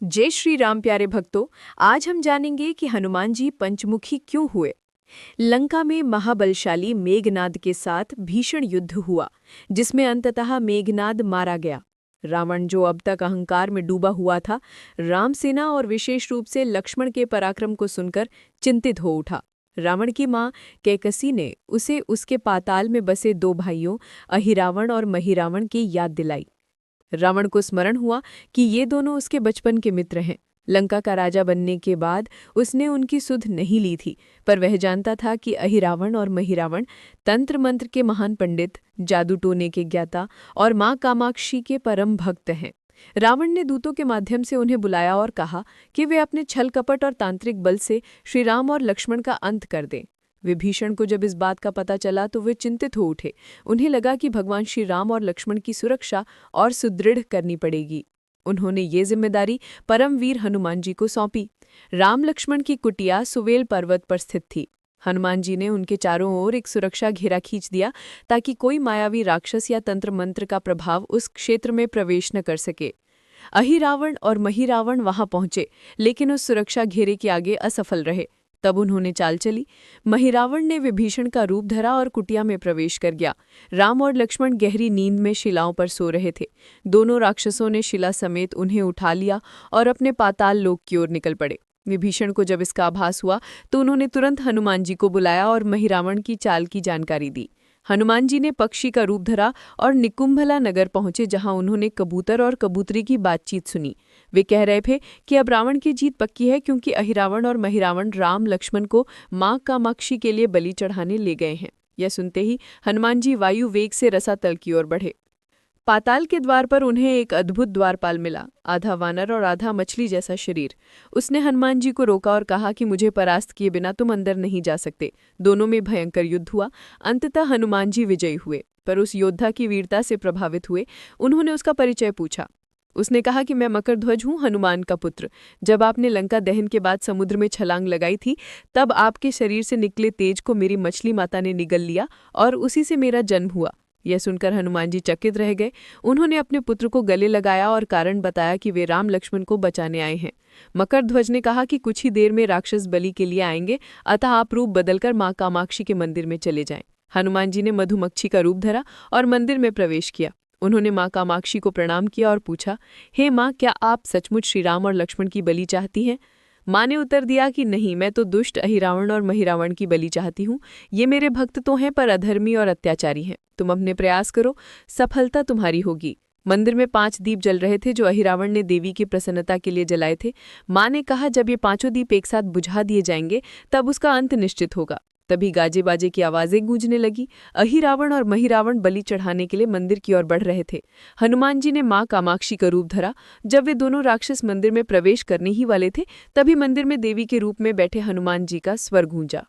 जय श्री राम प्यारे भक्तों। आज हम जानेंगे कि हनुमान जी पंचमुखी क्यों हुए। लंका में महाबलशाली मेघनाद के साथ भीषण युद्ध हुआ, जिसमें अंततः मेघनाद मारा गया। रावण, जो अब तक अहंकार में डूबा हुआ था, रामसेना और विशेष रूप से लक्ष्मण के पराक्रम को सुनकर चिंतित हो उठा। रावण की मां कैकसी ने उसे उसके पाताल में बसे दो भाइयों अहिरावण और महिरावण की याद दिलाई। रावण को स्मरण हुआ कि ये दोनों उसके बचपन के मित्र हैं। लंका का राजा बनने के बाद उसने उनकी सुध नहीं ली थी, पर वह जानता था कि अहिरावण और महिरावण तंत्र मंत्र के महान पंडित, जादू टोने के ज्ञाता और मां कामाक्षी के परम भक्त हैं। रावण ने दूतों के माध्यम से उन्हें बुलाया और कहा कि वे अपने छल कपट और तांत्रिक बल से श्रीराम और लक्ष्मण का अंत कर दें। विभीषण को जब इस बात का पता चला तो वे चिंतित हो उठे। उन्हें लगा कि भगवान श्री राम और लक्ष्मण की सुरक्षा और सुदृढ़ करनी पड़ेगी। उन्होंने ये जिम्मेदारी परमवीर हनुमान जी को सौंपी। राम लक्ष्मण की कुटिया सुवेल पर्वत पर स्थित थी। हनुमान जी ने उनके चारों ओर एक सुरक्षा घेरा खींच दिया, ताकि कोई मायावी राक्षस या तंत्र मंत्र का प्रभाव उस क्षेत्र में प्रवेश न कर सके। अहिरावण और महिरावण वहां पहुंचे, लेकिन उस सुरक्षा घेरे के आगे असफल रहे। तब उन्होंने चाल चली। महिरावण ने विभीषण का रूप धरा और कुटिया में प्रवेश कर गया। राम और लक्ष्मण गहरी नींद में शिलाओं पर सो रहे थे। दोनों राक्षसों ने शिला समेत उन्हें उठा लिया और अपने पाताल लोक की ओर निकल पड़े। विभीषण को जब इसका आभास हुआ तो उन्होंने तुरंत हनुमान जी को बुलाया और महिरावण की चाल की जानकारी दी। हनुमान जी ने पक्षी का रूप धरा और निकुंभला नगर पहुंचे, जहां उन्होंने कबूतर और कबूतरी की बातचीत सुनी। वे कह रहे थे कि अब रावण की जीत पक्की है, क्योंकि अहिरावण और महिरावण राम लक्ष्मण को मां कामाक्षी के लिए बलि चढ़ाने ले गए हैं। यह सुनते ही हनुमान जी वायु वेग से रसातल की ओर बढ़े। पाताल के द्वार पर उन्हें एक अद्भुत द्वारपाल मिला, आधा वानर और आधा मछली जैसा शरीर। उसने हनुमान जी को रोका और कहा कि मुझे परास्त किए बिना तुम अंदर नहीं जा सकते। दोनों में भयंकर युद्ध हुआ। अंततः हनुमान जी विजयी हुए, पर उस योद्धा की वीरता से प्रभावित हुए। उन्होंने उसका परिचय पूछा। उसने कहा कि मैं मकरध्वज हूँ, हनुमान का पुत्र। जब आपने लंका दहन के बाद समुद्र में छलांग लगाई थी, तब आपके शरीर से निकले तेज को मेरी मछली माता ने निगल लिया और उसी से मेरा जन्म हुआ। यह सुनकर हनुमान जी चकित रह गए। उन्होंने अपने पुत्र को गले लगाया और कारण बताया कि वे राम लक्ष्मण को बचाने आए हैं। मकरध्वज ने कहा कि कुछ ही देर में राक्षस बलि के लिए आएंगे, अतः आप रूप बदलकर मां कामाक्षी के मंदिर में चले जाएं। हनुमान जी ने मधुमक्खी का रूप धरा और मंदिर में प्रवेश किया। उन्होंने मां कामाक्षी को प्रणाम किया और पूछा, हे मां, क्या आप सचमुच श्रीराम और लक्ष्मण की बलि चाहती हैं? मां ने उत्तर दिया कि नहीं, मैं तो दुष्ट अहिरावण और महिरावण की बलि चाहती हूँ। ये मेरे भक्त तो हैं, पर अधर्मी और अत्याचारी हैं। तुम अपने प्रयास करो, सफलता तुम्हारी होगी। मंदिर में 5 दीप जल रहे थे, जो अहिरावण ने देवी की प्रसन्नता के लिए जलाए थे। मां ने कहा, जब ये 5 दीप एक साथ बुझा दिए जाएंगे, तब उसका अंत निश्चित होगा। तभी गाजे बाजे की आवाजें गूंजने लगी। अहिरावण और महिरावण बलि चढ़ाने के लिए मंदिर की ओर बढ़ रहे थे। हनुमान जी ने मां कामाक्षी का रूप धरा। जब वे दोनों राक्षस मंदिर में प्रवेश करने ही वाले थे, तभी मंदिर में देवी के रूप में बैठे हनुमान जी का स्वर गूंजा।